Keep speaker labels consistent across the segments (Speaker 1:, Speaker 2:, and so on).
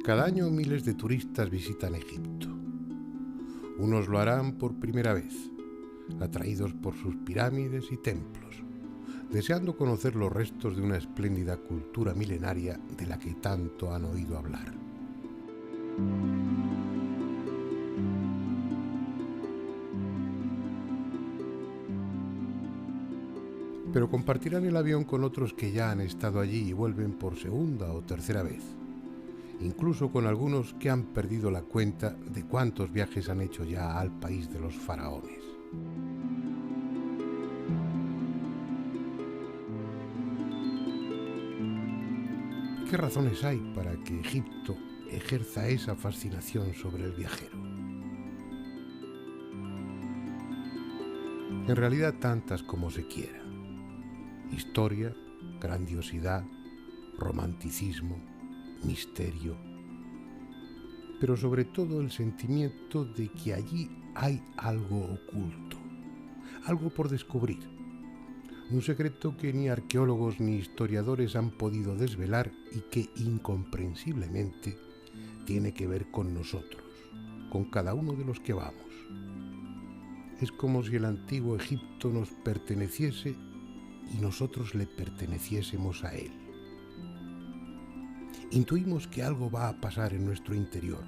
Speaker 1: Cada año miles de turistas visitan Egipto. Unos lo harán por primera vez, atraídos por sus pirámides y templos, deseando conocer los restos de una espléndida cultura milenaria de la que tanto han oído hablar. Pero compartirán el avión con otros que ya han estado allí y vuelven por segunda o tercera vez, incluso con algunos que han perdido la cuenta de cuántos viajes han hecho ya al país de los faraones. ¿Qué razones hay para que Egipto ejerza esa fascinación sobre el viajero? En realidad tantas como se quiera. Historia, grandiosidad, romanticismo, misterio, pero sobre todo el sentimiento de que allí hay algo oculto, algo por descubrir, un secreto que ni arqueólogos ni historiadores han podido desvelar y que incomprensiblemente tiene que ver con nosotros, con cada uno de los que vamos. Es como si el antiguo Egipto nos perteneciese y nosotros le perteneciésemos a él. Intuimos que algo va a pasar en nuestro interior,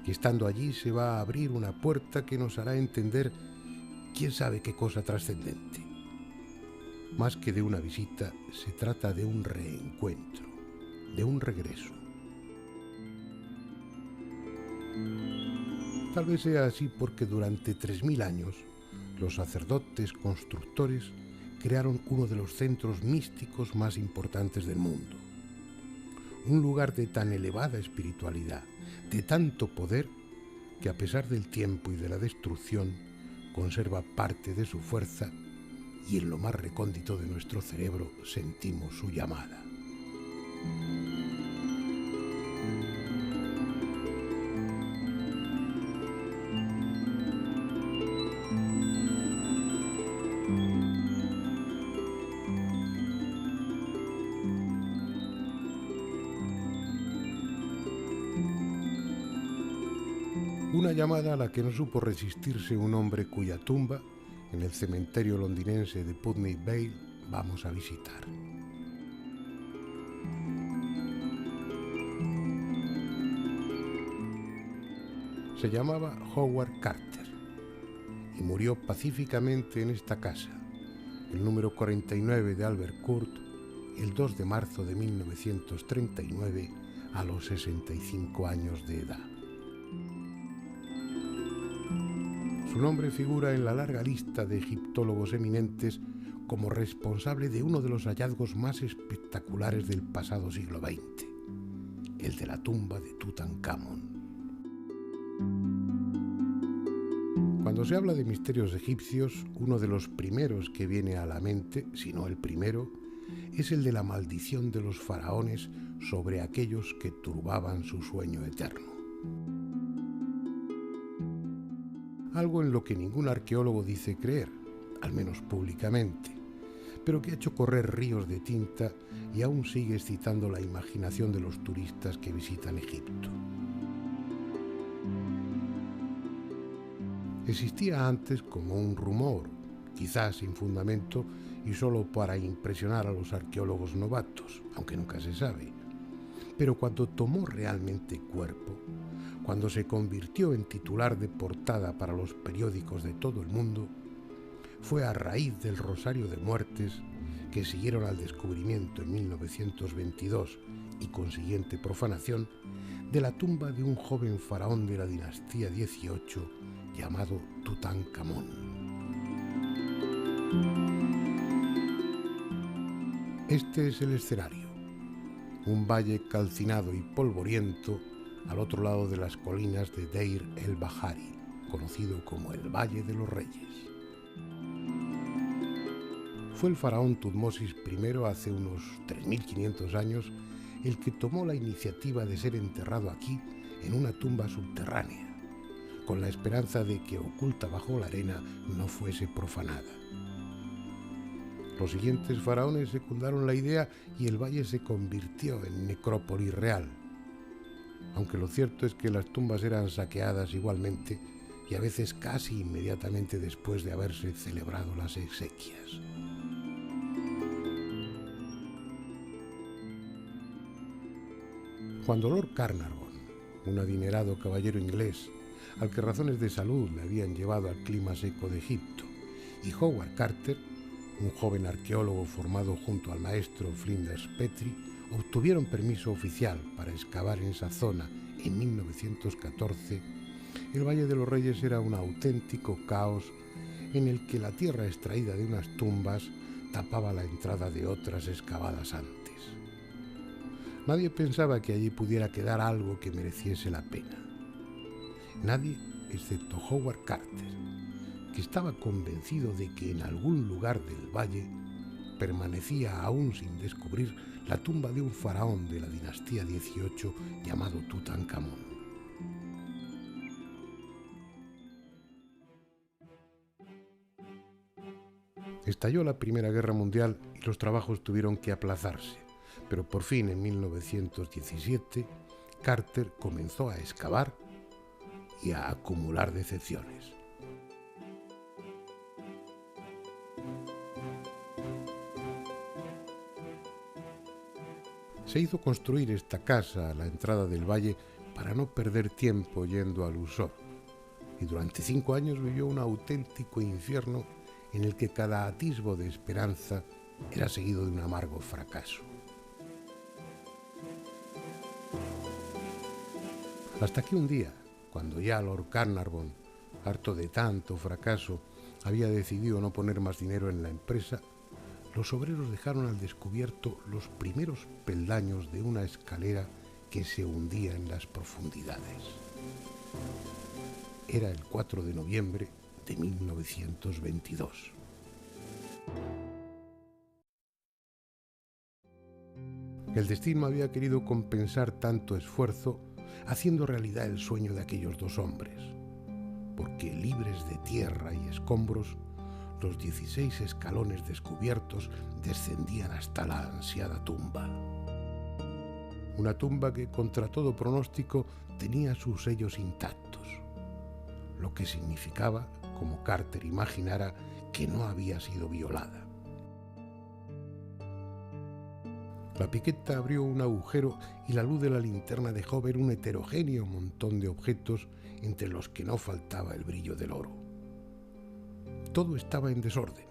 Speaker 1: que estando allí se va a abrir una puerta que nos hará entender quién sabe qué cosa trascendente. Más que de una visita, se trata de un reencuentro, de un regreso. Tal vez sea así porque durante 3000 años los sacerdotes constructores crearon uno de los centros místicos más importantes del mundo. Un lugar de tan elevada espiritualidad, de tanto poder, que a pesar del tiempo y de la destrucción, conserva parte de su fuerza y en lo más recóndito de nuestro cerebro sentimos su llamada. Una llamada a la que no supo resistirse un hombre cuya tumba, en el cementerio londinense de Putney Vale, vamos a visitar. Se llamaba Howard Carter y murió pacíficamente en esta casa, el número 49 de Albert Court, el 2 de marzo de 1939, a los 65 años de edad. Su nombre figura en la larga lista de egiptólogos eminentes como responsable de uno de los hallazgos más espectaculares del pasado siglo XX, el de la tumba de Tutankamón. Cuando se habla de misterios egipcios, uno de los primeros que viene a la mente, si no el primero, es el de la maldición de los faraones sobre aquellos que turbaban su sueño eterno. Algo en lo que ningún arqueólogo dice creer, al menos públicamente, pero que ha hecho correr ríos de tinta y aún sigue excitando la imaginación de los turistas que visitan Egipto. Existía antes como un rumor, quizás sin fundamento y solo para impresionar a los arqueólogos novatos, aunque nunca se sabe. Pero cuando tomó realmente cuerpo, cuando se convirtió en titular de portada para los periódicos de todo el mundo, fue a raíz del rosario de muertes que siguieron al descubrimiento en 1922 y consiguiente profanación de la tumba de un joven faraón de la dinastía XVIII llamado Tutankamón. Este es el escenario, un valle calcinado y polvoriento al otro lado de las colinas de Deir el-Bahari, conocido como el Valle de los Reyes. Fue el faraón Tutmosis I hace unos 3500 años el que tomó la iniciativa de ser enterrado aquí en una tumba subterránea, con la esperanza de que oculta bajo la arena no fuese profanada. Los siguientes faraones secundaron la idea y el valle se convirtió en necrópolis real. aunque lo cierto es que las tumbas eran saqueadas igualmente y a veces casi inmediatamente después de haberse celebrado las exequias. Cuando Lord Carnarvon, un adinerado caballero inglés, al que razones de salud le habían llevado al clima seco de Egipto, y Howard Carter, un joven arqueólogo formado junto al maestro Flinders Petrie, obtuvieron permiso oficial para excavar en esa zona en 1914, el Valle de los Reyes era un auténtico caos en el que la tierra extraída de unas tumbas tapaba la entrada de otras excavadas antes. Nadie pensaba que allí pudiera quedar algo que mereciese la pena. Nadie excepto Howard Carter, que estaba convencido de que en algún lugar del valle permanecía aún sin descubrir la tumba de un faraón de la dinastía XVIII llamado Tutankamón. Estalló la Primera Guerra Mundial y los trabajos tuvieron que aplazarse, pero por fin en 1917 Carter comenzó a excavar y a acumular decepciones. Se hizo construir esta casa a la entrada del valle para no perder tiempo yendo al Luxor, y durante 5 años vivió un auténtico infierno en el que cada atisbo de esperanza era seguido de un amargo fracaso. Hasta que un día, cuando ya Lord Carnarvon, harto de tanto fracaso, había decidido no poner más dinero en la empresa, los obreros dejaron al descubierto los primeros peldaños de una escalera que se hundía en las profundidades. Era el 4 de noviembre de 1922. El destino había querido compensar tanto esfuerzo haciendo realidad el sueño de aquellos dos hombres, porque libres de tierra y escombros, los 16 escalones descubiertos descendían hasta la ansiada tumba. Una tumba que, contra todo pronóstico, tenía sus sellos intactos, lo que significaba, como Carter imaginara, que no había sido violada. La piqueta abrió un agujero y la luz de la linterna dejó ver un heterogéneo montón de objetos entre los que no faltaba el brillo del oro. Todo estaba en desorden,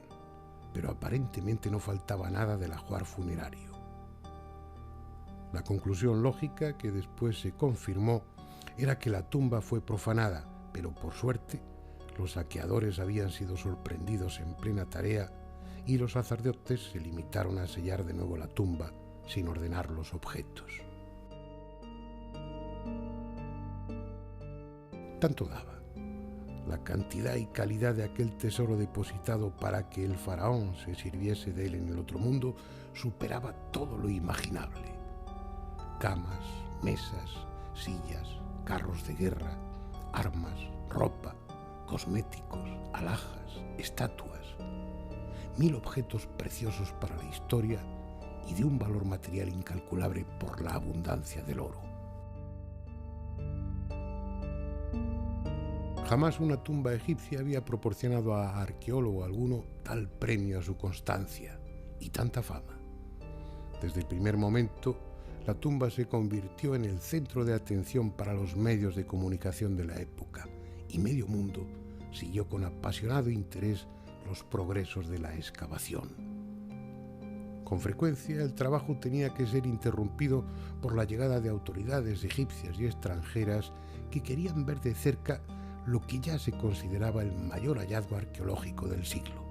Speaker 1: pero aparentemente no faltaba nada del ajuar funerario. La conclusión lógica, que después se confirmó, era que la tumba fue profanada, pero por suerte los saqueadores habían sido sorprendidos en plena tarea y los sacerdotes se limitaron a sellar de nuevo la tumba sin ordenar los objetos. Tanto daba. La cantidad y calidad de aquel tesoro depositado para que el faraón se sirviese de él en el otro mundo superaba todo lo imaginable. Camas, mesas, sillas, carros de guerra, armas, ropa, cosméticos, alhajas, estatuas. 1000 objetos preciosos para la historia y de un valor material incalculable por la abundancia del oro. Jamás una tumba egipcia había proporcionado a arqueólogo alguno tal premio a su constancia y tanta fama. Desde el primer momento, la tumba se convirtió en el centro de atención para los medios de comunicación de la época, y medio mundo siguió con apasionado interés los progresos de la excavación. Con frecuencia, el trabajo tenía que ser interrumpido por la llegada de autoridades egipcias y extranjeras que querían ver de cerca lo que ya se consideraba el mayor hallazgo arqueológico del siglo.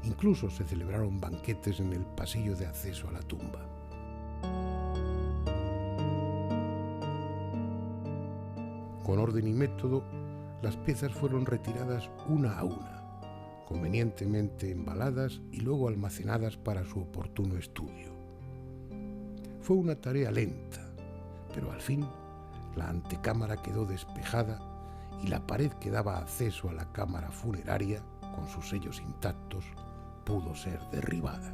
Speaker 1: Incluso se celebraron banquetes en el pasillo de acceso a la tumba. Con orden y método, las piezas fueron retiradas una a una, convenientemente embaladas y luego almacenadas para su oportuno estudio. Fue una tarea lenta, pero al fin la antecámara quedó despejada y la pared que daba acceso a la cámara funeraria, con sus sellos intactos, pudo ser derribada.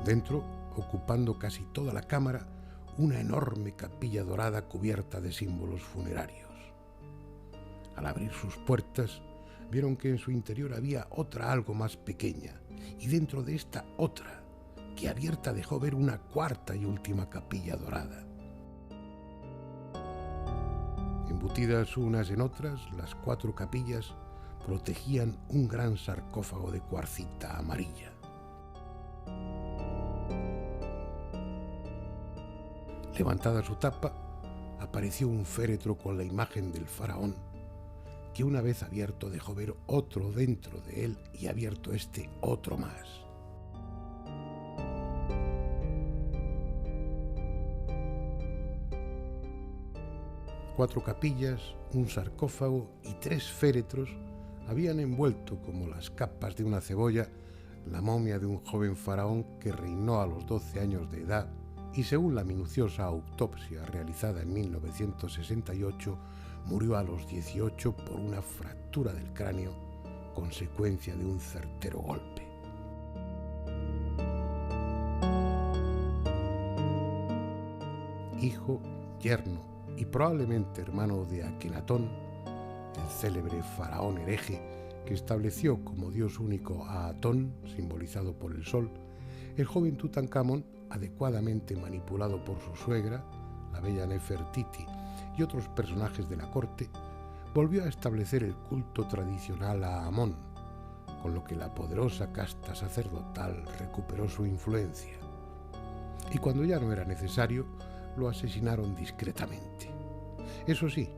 Speaker 1: Dentro, ocupando casi toda la cámara una enorme capilla dorada cubierta de símbolos funerarios. Al abrir sus puertas, vieron que en su interior había otra algo más pequeña, y dentro de esta otra, que abierta dejó ver una cuarta y última capilla dorada. Embutidas unas en otras, las 4 capillas protegían un gran sarcófago de cuarcita amarilla. Levantada su tapa, apareció un féretro con la imagen del faraón, que una vez abierto dejó ver otro dentro de él y abierto este otro más. Cuatro capillas, un sarcófago y 3 féretros habían envuelto como las capas de una cebolla la momia de un joven faraón que reinó a los 12 años de edad y, según la minuciosa autopsia realizada en 1968, murió a los 18 por una fractura del cráneo, consecuencia de un certero golpe. Hijo, yerno y probablemente hermano de Akenatón, el célebre faraón hereje que estableció como dios único a Atón, simbolizado por el sol, el joven Tutankamón, adecuadamente manipulado por su suegra, la bella Nefertiti, y otros personajes de la corte, volvió a establecer el culto tradicional a Amón, con lo que la poderosa casta sacerdotal recuperó su influencia. Y cuando ya no era necesario, lo asesinaron discretamente. Eso sí,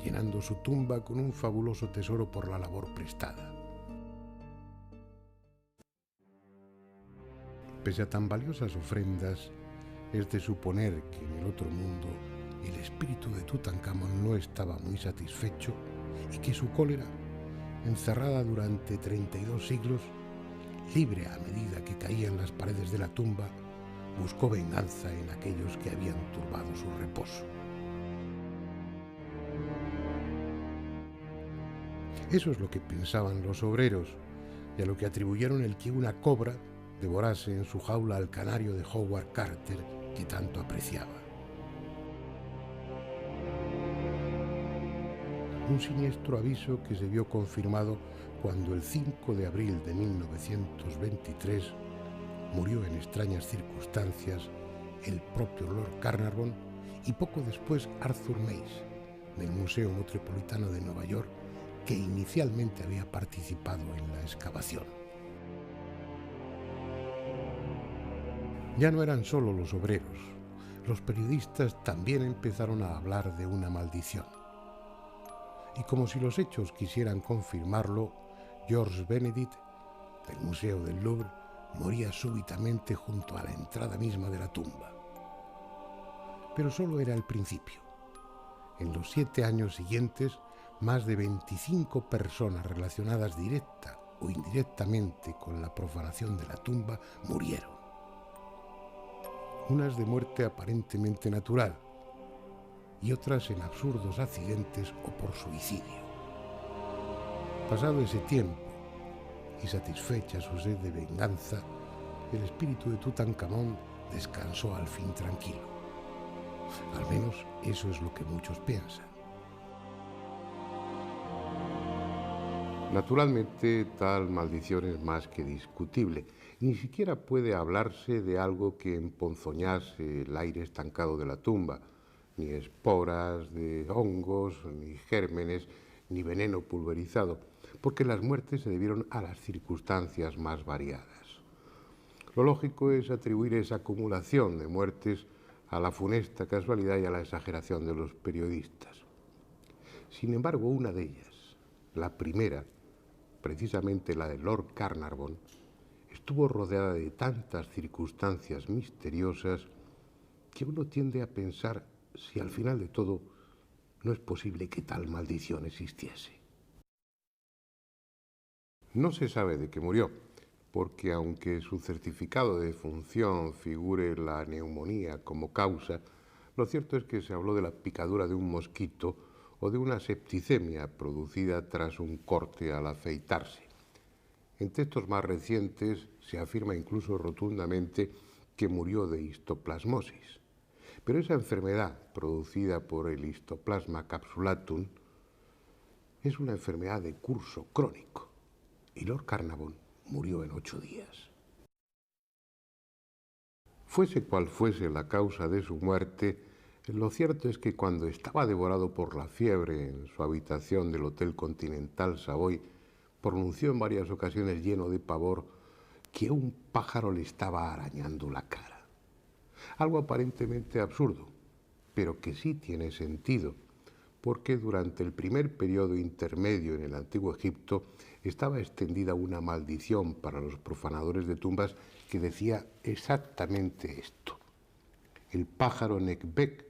Speaker 1: llenando su tumba con un fabuloso tesoro por la labor prestada. Pese a tan valiosas ofrendas, es de suponer que en el otro mundo el espíritu de Tutankamón no estaba muy satisfecho y que su cólera, encerrada durante 32 siglos, libre a medida que caía en las paredes de la tumba, buscó venganza en aquellos que habían turbado su reposo. Eso es lo que pensaban los obreros, y a lo que atribuyeron el que una cobra devorase en su jaula al canario de Howard Carter que tanto apreciaba. Un siniestro aviso que se vio confirmado cuando el 5 de abril de 1923 murió en extrañas circunstancias el propio Lord Carnarvon y poco después Arthur Mace, del Museo Metropolitano de Nueva York, que inicialmente había participado en la excavación. Ya no eran solo los obreros, los periodistas también empezaron a hablar de una maldición. Y como si los hechos quisieran confirmarlo, Georges Benedict, del Museo del Louvre, moría súbitamente junto a la entrada misma de la tumba. Pero solo era el principio. En los 7 años siguientes, más de 25 personas relacionadas directa o indirectamente con la profanación de la tumba murieron. Unas de muerte aparentemente natural y otras en absurdos accidentes o por suicidio. Pasado ese tiempo y satisfecha su sed de venganza, el espíritu de Tutankamón descansó al fin tranquilo. Al menos eso es lo que muchos piensan.
Speaker 2: Naturalmente, tal maldición es más que discutible. Ni siquiera puede hablarse de algo que emponzoñase el aire estancado de la tumba, ni esporas de hongos, ni gérmenes, ni veneno pulverizado, porque las muertes se debieron a las circunstancias más variadas. Lo lógico es atribuir esa acumulación de muertes a la funesta casualidad y a la exageración de los periodistas. Sin embargo, una de ellas, la primera, precisamente la de Lord Carnarvon, estuvo rodeada de tantas circunstancias misteriosas que uno tiende a pensar si al final de todo no es posible que tal maldición existiese. No se sabe de qué murió, porque aunque su certificado de defunción figure la neumonía como causa, lo cierto es que se habló de la picadura de un mosquito o de una septicemia producida tras un corte al afeitarse. En textos más recientes se afirma incluso rotundamente que murió de histoplasmosis. Pero esa enfermedad, producida por el Histoplasma capsulatum, es una enfermedad de curso crónico, y Lord Carnarvon murió en 8 días. Fuese cual fuese la causa de su muerte, lo cierto es que cuando estaba devorado por la fiebre en su habitación del Hotel Continental Savoy, pronunció en varias ocasiones lleno de pavor que un pájaro le estaba arañando la cara. Algo aparentemente absurdo, pero que sí tiene sentido, porque durante el primer periodo intermedio en el Antiguo Egipto estaba extendida una maldición para los profanadores de tumbas que decía exactamente esto: el pájaro Nekbek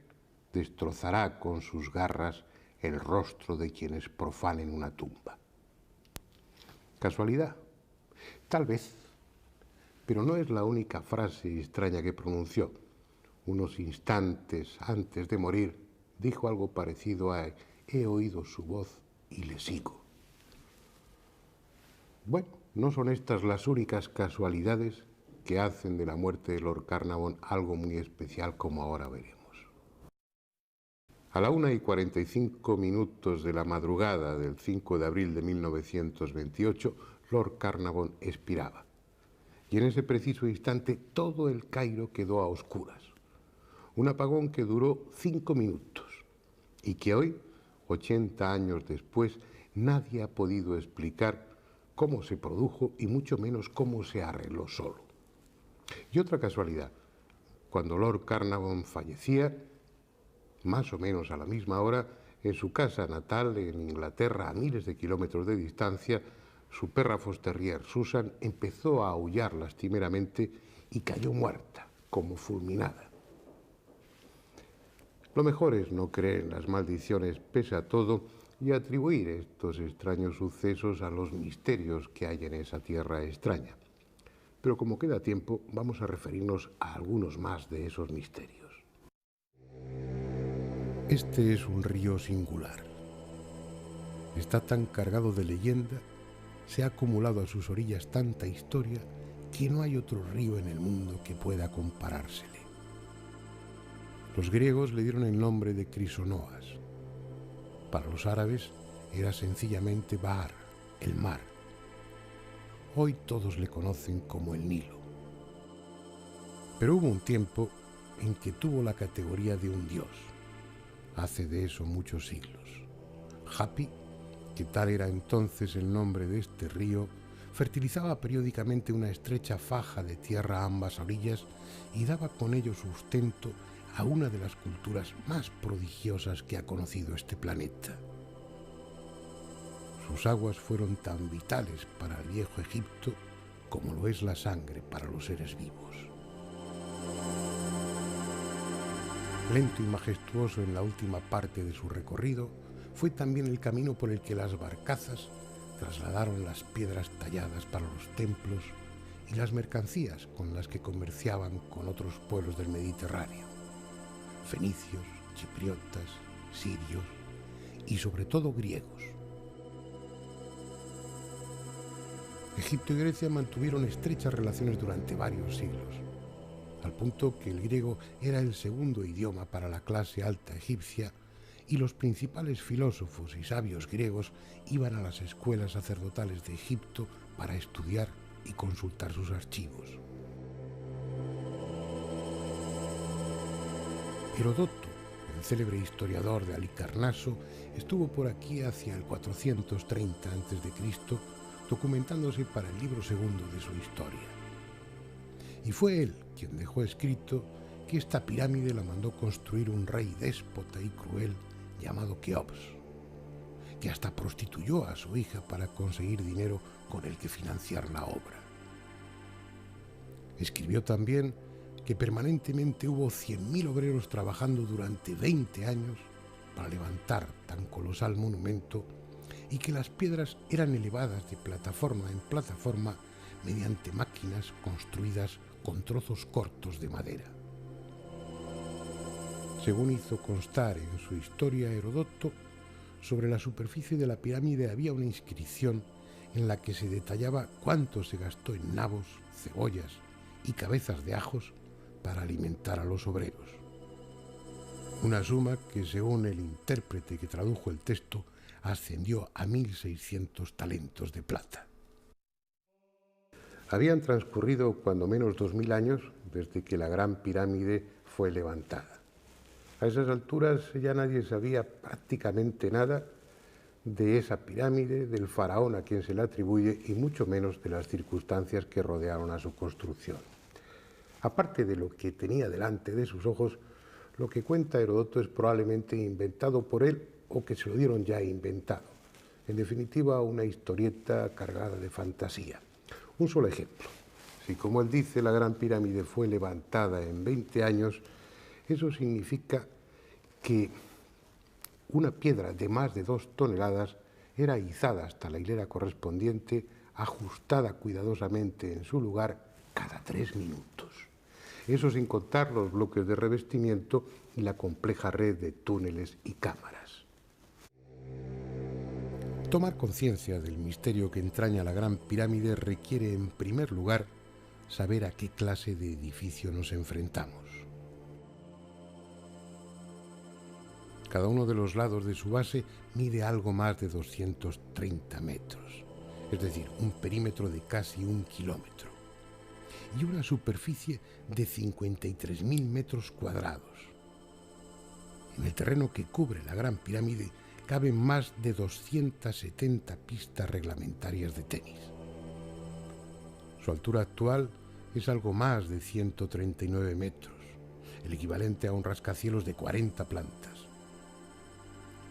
Speaker 2: destrozará con sus garras el rostro de quienes profanen una tumba. ¿Casualidad? Tal vez, pero no es la única frase extraña que pronunció. Unos instantes antes de morir, dijo algo parecido a «he oído su voz y le sigo». Bueno, no son estas las únicas casualidades que hacen de la muerte de Lord Carnarvon algo muy especial, como ahora veremos. A la 1:45 de la madrugada del 5 de abril de 1928, Lord Carnarvon expiraba. Y en ese preciso instante todo el Cairo quedó a oscuras. Un apagón que duró 5 minutos y que hoy, 80 años después, nadie ha podido explicar cómo se produjo y mucho menos cómo se arregló solo. Y otra casualidad, cuando Lord Carnarvon fallecía, más o menos a la misma hora, en su casa natal en Inglaterra, a miles de kilómetros de distancia, su perra Foster Terrier Susan empezó a aullar lastimeramente y cayó muerta, como fulminada. Lo mejor es no creer en las maldiciones pese a todo y atribuir estos extraños sucesos a los misterios que hay en esa tierra extraña. Pero como queda tiempo, vamos a referirnos a algunos más de esos misterios.
Speaker 1: Este es un río singular. Está tan cargado de leyenda, se ha acumulado a sus orillas tanta historia, que no hay otro río en el mundo que pueda comparársele. Los griegos le dieron el nombre de Crisonoas. Para los árabes era sencillamente Bahr, el mar. Hoy todos le conocen como el Nilo. Pero hubo un tiempo en que tuvo la categoría de un dios. Hace de eso muchos siglos. Hapi, que tal era entonces el nombre de este río, fertilizaba periódicamente una estrecha faja de tierra a ambas orillas y daba con ello sustento a una de las culturas más prodigiosas que ha conocido este planeta. Sus aguas fueron tan vitales para el viejo Egipto como lo es la sangre para los seres vivos. Lento y majestuoso en la última parte de su recorrido, fue también el camino por el que las barcazas trasladaron las piedras talladas para los templos y las mercancías con las que comerciaban con otros pueblos del Mediterráneo: fenicios, chipriotas, sirios y sobre todo griegos. Egipto y Grecia mantuvieron estrechas relaciones durante varios siglos, al punto que el griego era el segundo idioma para la clase alta egipcia y los principales filósofos y sabios griegos iban a las escuelas sacerdotales de Egipto para estudiar y consultar sus archivos. Herodoto, el célebre historiador de Halicarnaso, estuvo por aquí hacia el 430 a.C., documentándose para el libro segundo de su historia. Y fue él quien dejó escrito que esta pirámide la mandó construir un rey déspota y cruel llamado Keops, que hasta prostituyó a su hija para conseguir dinero con el que financiar la obra. Escribió también que permanentemente hubo 100.000 obreros trabajando durante 20 años para levantar tan colosal monumento y que las piedras eran elevadas de plataforma en plataforma mediante máquinas construidas con trozos cortos de madera. Según hizo constar en su historia Herodoto, sobre la superficie de la pirámide había una inscripción en la que se detallaba cuánto se gastó en nabos, cebollas y cabezas de ajos para alimentar a los obreros. Una suma que, según el intérprete que tradujo el texto, ascendió a 1.600 talentos de plata.
Speaker 2: Habían transcurrido cuando menos 2000 años desde que la Gran Pirámide fue levantada. A esas alturas ya nadie sabía prácticamente nada de esa pirámide, del faraón a quien se le atribuye y mucho menos de las circunstancias que rodearon a su construcción. Aparte de lo que tenía delante de sus ojos, lo que cuenta Heródoto es probablemente inventado por él o que se lo dieron ya inventado. En definitiva, una historieta cargada de fantasía. Un solo ejemplo. Si, como él dice, la Gran Pirámide fue levantada en 20 años, eso significa que una piedra de más de 2 toneladas era izada hasta la hilera correspondiente, ajustada cuidadosamente en su lugar cada 3 minutos. Eso sin contar los bloques de revestimiento y la compleja red de túneles y cámaras.
Speaker 1: Tomar conciencia del misterio que entraña la Gran Pirámide requiere, en primer lugar, saber a qué clase de edificio nos enfrentamos. Cada uno de los lados de su base mide algo más de 230 metros, es decir, un perímetro de casi 1 kilómetro, y una superficie de 53.000 metros cuadrados. En el terreno que cubre la Gran Pirámide caben más de 270 pistas reglamentarias de tenis. Su altura actual es algo más de 139 metros, el equivalente a un rascacielos de 40 plantas.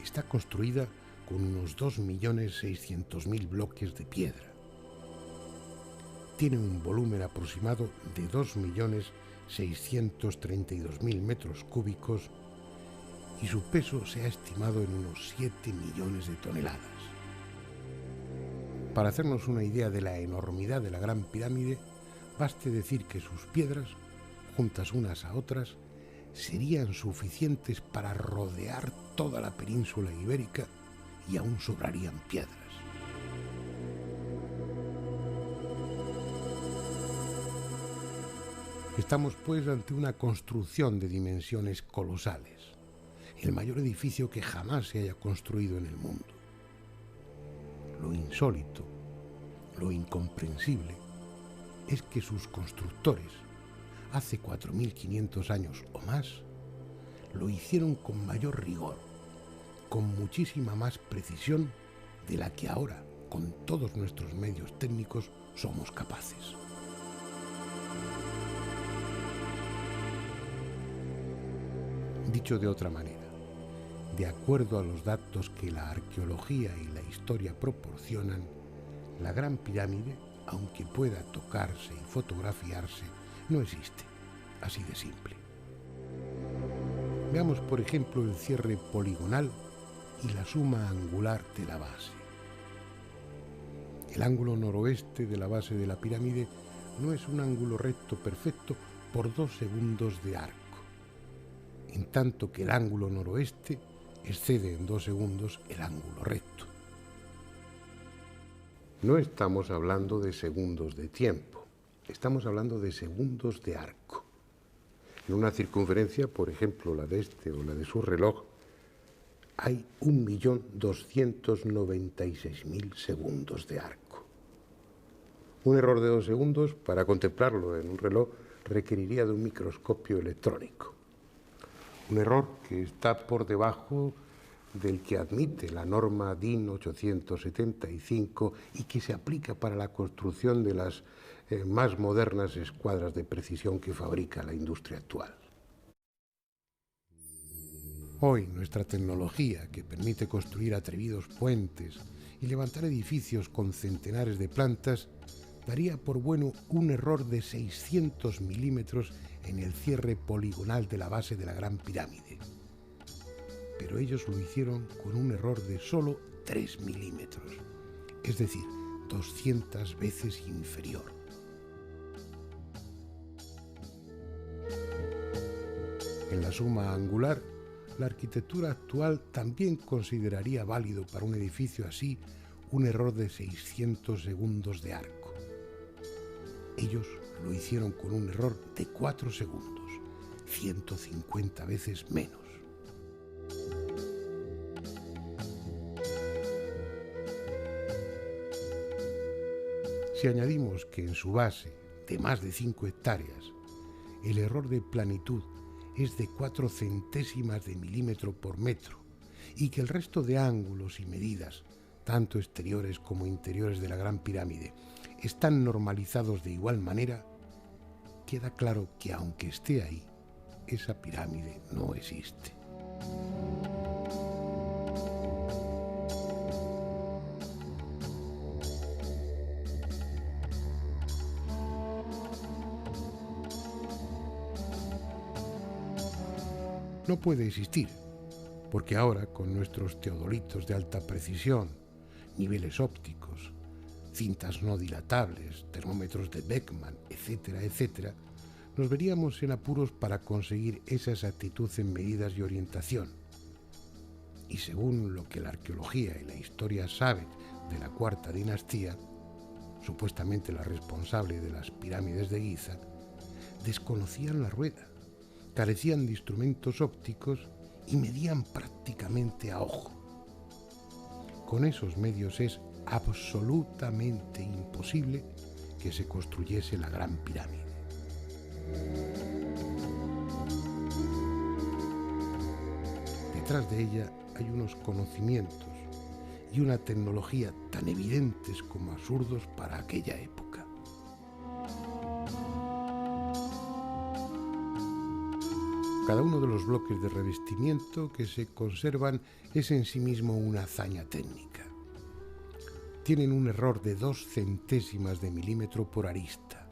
Speaker 1: Está construida con unos 2.600.000 bloques de piedra. Tiene un volumen aproximado de 2.632.000 metros cúbicos y su peso se ha estimado en unos 7 millones de toneladas. Para hacernos una idea de la enormidad de la Gran Pirámide, baste decir que sus piedras, juntas unas a otras, serían suficientes para rodear toda la península ibérica y aún sobrarían piedras. Estamos pues ante una construcción de dimensiones colosales, el mayor edificio que jamás se haya construido en el mundo. Lo insólito, lo incomprensible, es que sus constructores, hace 4.500 años o más, lo hicieron con mayor rigor, con muchísima más precisión de la que ahora, con todos nuestros medios técnicos, somos capaces. Dicho de otra manera, de acuerdo a los datos que la arqueología y la historia proporcionan, la Gran Pirámide, aunque pueda tocarse y fotografiarse, no existe, así de simple. Veamos, por ejemplo, el cierre poligonal y la suma angular de la base. El ángulo noroeste de la base de la pirámide no es un ángulo recto perfecto por 2 segundos de arco, en tanto que el ángulo noroeste excede en 2 segundos el ángulo recto.
Speaker 2: No estamos hablando de segundos de tiempo, estamos hablando de segundos de arco. En una circunferencia, por ejemplo, la de este o la de su reloj, hay 1.296.000 segundos de arco. Un error de 2 segundos, para contemplarlo en un reloj, requeriría de un microscopio electrónico. Un error que está por debajo del que admite la norma DIN 875 y que se aplica para la construcción de las más modernas escuadras de precisión que fabrica la industria actual.
Speaker 1: Hoy nuestra tecnología, que permite construir atrevidos puentes y levantar edificios con centenares de plantas, daría por bueno un error de 600 milímetros en el cierre poligonal de la base de la Gran Pirámide. Pero ellos lo hicieron con un error de solo 3 milímetros, es decir, 200 veces inferior. En la suma angular, la arquitectura actual también consideraría válido para un edificio así un error de 600 segundos de arco. Ellos lo hicieron con un error de 4 segundos. 150 veces menos. Si añadimos que en su base, de más de 5 hectáreas, el error de planitud es de 4 centésimas de milímetro por metro y que el resto de ángulos y medidas, tanto exteriores como interiores de la Gran Pirámide, están normalizados de igual manera, queda claro que aunque esté ahí, esa pirámide no existe. No puede existir, porque ahora, con nuestros teodolitos de alta precisión, niveles ópticos, cintas no dilatables, termómetros de Beckman, etcétera, etcétera, nos veríamos en apuros para conseguir esa exactitud en medidas y orientación. Y según lo que la arqueología y la historia saben de la Cuarta Dinastía, supuestamente la responsable de las pirámides de Giza, desconocían la rueda, carecían de instrumentos ópticos y medían prácticamente a ojo. Con esos medios es absolutamente imposible que se construyese la Gran Pirámide. Detrás de ella hay unos conocimientos y una tecnología tan evidentes como absurdos para aquella época. Cada uno de los bloques de revestimiento que se conservan es en sí mismo una hazaña técnica. Tienen un error de 2 centésimas de milímetro por arista.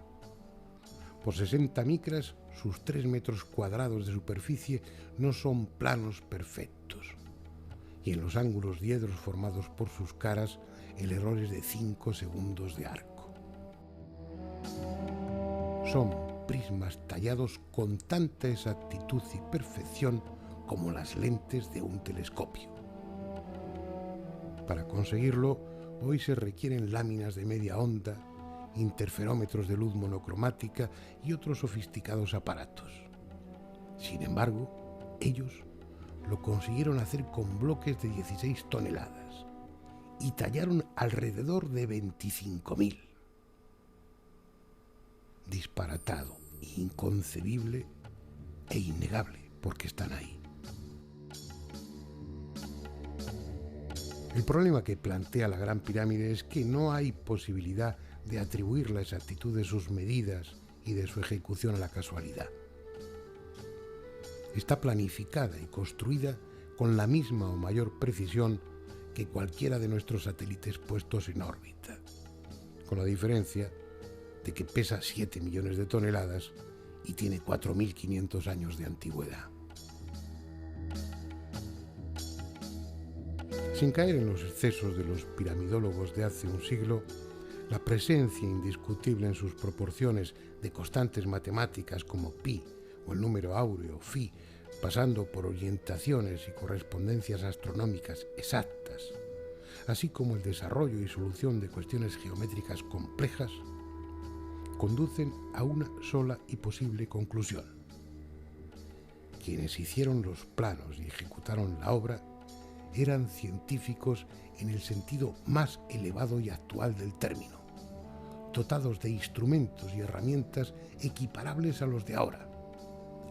Speaker 1: Por 60 micras, sus 3 metros cuadrados de superficie no son planos perfectos. Y en los ángulos diedros formados por sus caras, el error es de 5 segundos de arco. Son prismas tallados con tanta exactitud y perfección como las lentes de un telescopio. Para conseguirlo, hoy se requieren láminas de media onda, interferómetros de luz monocromática y otros sofisticados aparatos. Sin embargo, ellos lo consiguieron hacer con bloques de 16 toneladas y tallaron alrededor de 25.000. Disparatado, inconcebible e innegable, porque están ahí. El problema que plantea la Gran Pirámide es que no hay posibilidad de atribuir la exactitud de sus medidas y de su ejecución a la casualidad. Está planificada y construida con la misma o mayor precisión que cualquiera de nuestros satélites puestos en órbita, con la diferencia de que pesa 7 millones de toneladas y tiene 4.500 años de antigüedad. Sin caer en los excesos de los piramidólogos de hace un siglo, la presencia indiscutible en sus proporciones de constantes matemáticas como pi o el número áureo phi, pasando por orientaciones y correspondencias astronómicas exactas, así como el desarrollo y solución de cuestiones geométricas complejas, conducen a una sola y posible conclusión. Quienes hicieron los planos y ejecutaron la obra eran científicos en el sentido más elevado y actual del término, dotados de instrumentos y herramientas equiparables a los de ahora,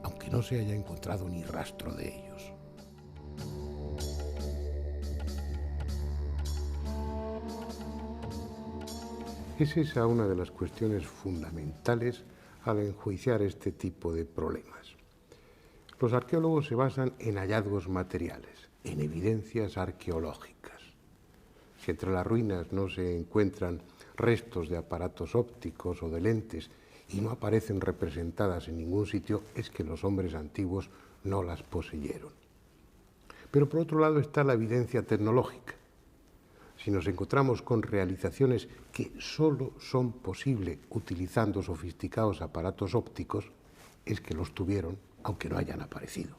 Speaker 1: aunque no se haya encontrado ni rastro de ellos.
Speaker 2: Es esa una de las cuestiones fundamentales al enjuiciar este tipo de problemas. Los arqueólogos se basan en hallazgos materiales, en evidencias arqueológicas. Si entre las ruinas no se encuentran restos de aparatos ópticos o de lentes y no aparecen representadas en ningún sitio, es que los hombres antiguos no las poseyeron. Pero por otro lado está la evidencia tecnológica. Si nos encontramos con realizaciones que solo son posibles utilizando sofisticados aparatos ópticos, es que los tuvieron, aunque no hayan aparecido.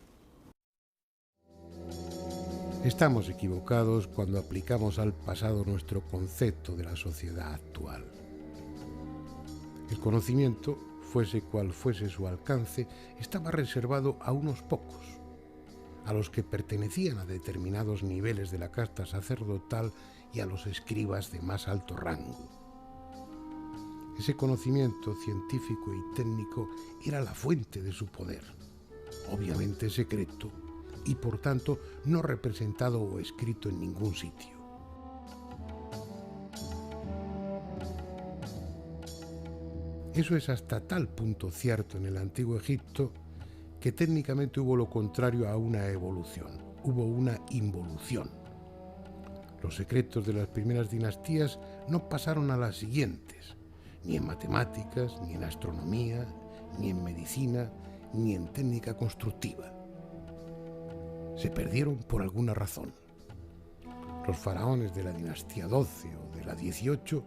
Speaker 1: Estamos equivocados cuando aplicamos al pasado nuestro concepto de la sociedad actual. El conocimiento fuese cual fuese su alcance, estaba reservado a unos pocos, a los que pertenecían a determinados niveles de la casta sacerdotal y a los escribas de más alto rango. Ese conocimiento científico y técnico era la fuente de su poder, obviamente secreto y por tanto no representado o escrito en ningún sitio. Eso es hasta tal punto cierto en el Antiguo Egipto que técnicamente hubo lo contrario a una evolución, hubo una involución. Los secretos de las primeras dinastías no pasaron a las siguientes, ni en matemáticas, ni en astronomía, ni en medicina, ni en técnica constructiva. Se perdieron por alguna razón. Los faraones de la dinastía 12 o de la 18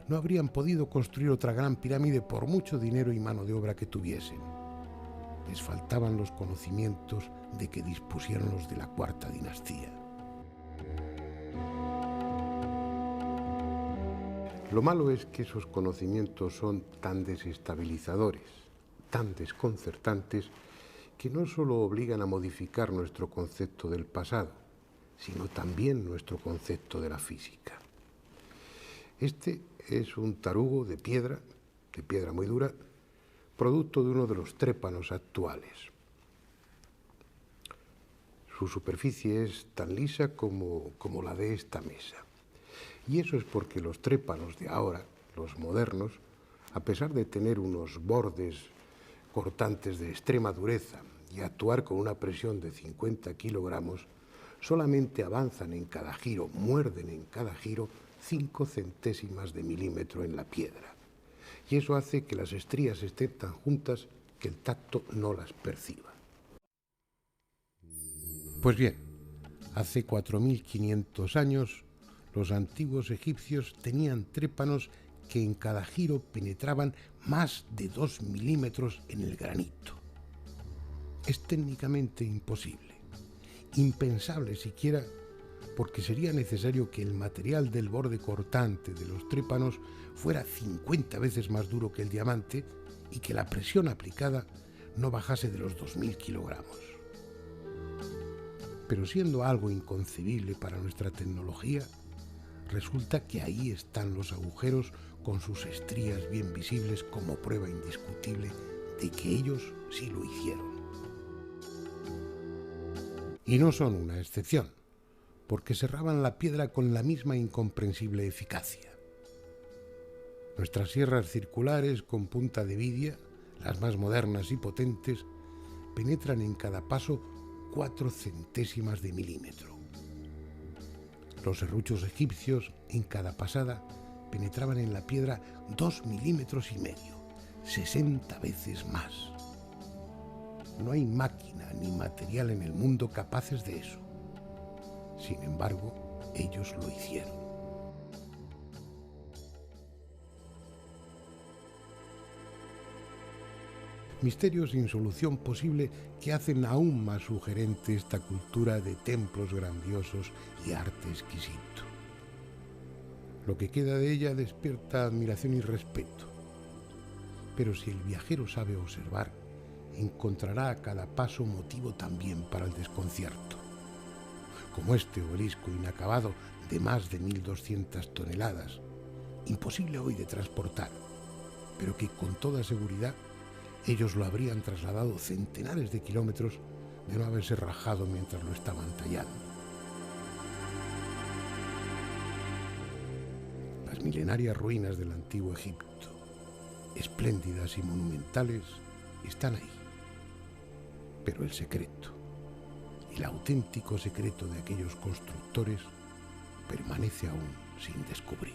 Speaker 1: no habrían podido construir otra gran pirámide por mucho dinero y mano de obra que tuviesen. Les faltaban los conocimientos de que dispusieron los de la cuarta dinastía.
Speaker 2: Lo malo es que esos conocimientos son tan desestabilizadores, tan desconcertantes, que no solo obligan a modificar nuestro concepto del pasado, sino también nuestro concepto de la física. Este es un tarugo de piedra muy dura, producto de uno de los trépanos actuales. Su superficie es tan lisa como la de esta mesa. Y eso es porque los trépanos de ahora, los modernos, a pesar de tener unos bordes cortantes de extrema dureza y actuar con una presión de 50 kilogramos, solamente avanzan en cada giro, muerden en cada giro 5 centésimas de milímetro en la piedra. Y eso hace que las estrías estén tan juntas que el tacto no las perciba.
Speaker 1: Pues bien, hace 4.500 años, los antiguos egipcios tenían trépanos que en cada giro penetraban más de 2 milímetros en el granito. Es técnicamente imposible, impensable siquiera, porque sería necesario que el material del borde cortante de los trépanos fuera 50 veces más duro que el diamante y que la presión aplicada no bajase de los 2.000 kilogramos. Pero siendo algo inconcebible para nuestra tecnología, resulta que ahí están los agujeros con sus estrías bien visibles como prueba indiscutible de que ellos sí lo hicieron. Y no son una excepción, porque serraban la piedra con la misma incomprensible eficacia. Nuestras sierras circulares con punta de vidia, las más modernas y potentes, penetran en cada paso 4 centésimas de milímetro. Los serruchos egipcios, en cada pasada, penetraban en la piedra 2,5 milímetros, 60 veces más. No hay máquina ni material en el mundo capaces de eso. Sin embargo, ellos lo hicieron. Misterios sin solución posible que hacen aún más sugerente esta cultura de templos grandiosos y arte exquisito. Lo que queda de ella despierta admiración y respeto. Pero si el viajero sabe observar, encontrará a cada paso motivo también para el desconcierto. Como este obelisco inacabado de más de 1.200 toneladas, imposible hoy de transportar, pero que con toda seguridad ellos lo habrían trasladado centenares de kilómetros de no haberse rajado mientras lo estaban tallando. Las milenarias ruinas del antiguo Egipto, espléndidas y monumentales, están ahí. Pero el secreto, el auténtico secreto de aquellos constructores, permanece aún sin descubrir.